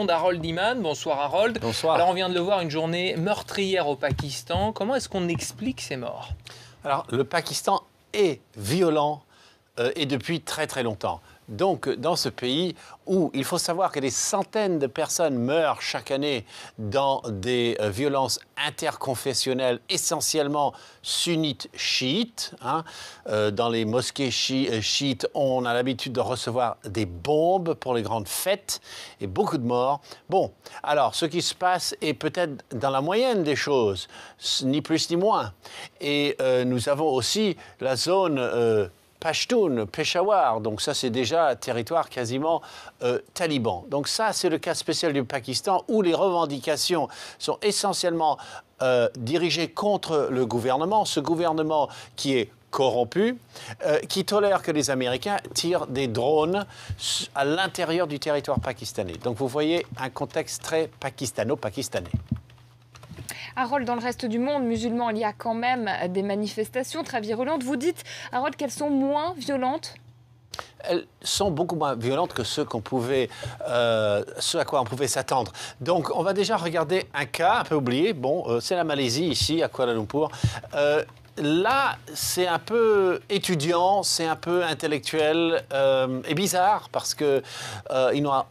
d'Harold Iman. Bonsoir Harold. Bonsoir. Alors on vient de le voir, une journée meurtrière au Pakistan. Comment est-ce qu'on explique ces morts? Alors le Pakistan est violent et depuis très très longtemps. Donc dans ce pays où il faut savoir que des centaines de personnes meurent chaque année dans des violences interconfessionnelles essentiellement sunnites chiites. Dans les mosquées chiites, on a l'habitude de recevoir des bombes pour les grandes fêtes et beaucoup de morts. Bon, alors ce qui se passe est peut-être dans la moyenne des choses, ni plus ni moins. Et nous avons aussi la zone Pashtun, Peshawar, donc ça c'est déjà un territoire quasiment taliban. Donc ça c'est le cas spécial du Pakistan où les revendications sont essentiellement dirigées contre le gouvernement, ce gouvernement qui est corrompu, qui tolère que les Américains tirent des drones à l'intérieur du territoire pakistanais. Donc vous voyez un contexte très pakistano-pakistanais. Harold, dans le reste du monde musulman, il y a quand même des manifestations très virulentes. Vous dites, Harold, qu'elles sont moins violentes? Elles sont beaucoup moins violentes que ce à quoi on pouvait s'attendre. Donc, on va déjà regarder un cas un peu oublié. Bon, c'est la Malaisie, ici, à Kuala Lumpur. Là, c'est un peu étudiant, c'est un peu intellectuel et bizarre parce qu'ils n'ont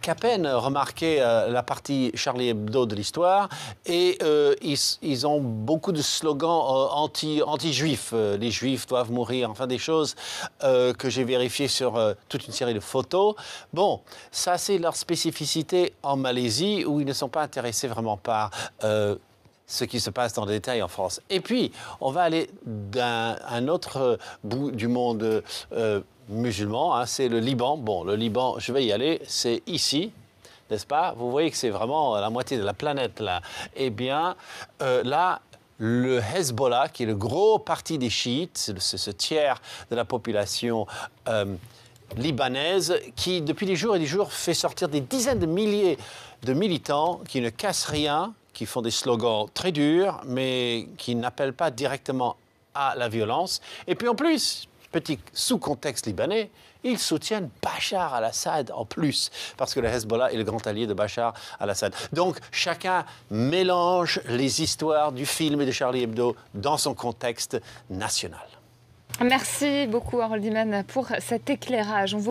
qu'à peine remarqué la partie Charlie Hebdo de l'histoire et ils ont beaucoup de slogans anti-juifs. Les juifs doivent mourir, enfin des choses que j'ai vérifiées sur toute une série de photos. Bon, ça c'est leur spécificité en Malaisie où ils ne sont pas intéressés vraiment par ce qui se passe dans le détail en France. Et puis, on va aller d'un autre bout du monde musulman, c'est le Liban. Bon, le Liban, je vais y aller, c'est ici, n'est-ce pas? Vous voyez que c'est vraiment la moitié de la planète, là. Eh bien, là, le Hezbollah, qui est le gros parti des chiites, c'est ce tiers de la population libanaise, qui, depuis des jours et des jours, fait sortir des dizaines de milliers de militants qui ne cassent rien, qui font des slogans très durs, mais qui n'appellent pas directement à la violence. Et puis en plus, petit sous-contexte libanais, ils soutiennent Bachar al-Assad en plus, parce que le Hezbollah est le grand allié de Bachar al-Assad. Donc chacun mélange les histoires du film et de Charlie Hebdo dans son contexte national. Merci beaucoup Harold Iman pour cet éclairage.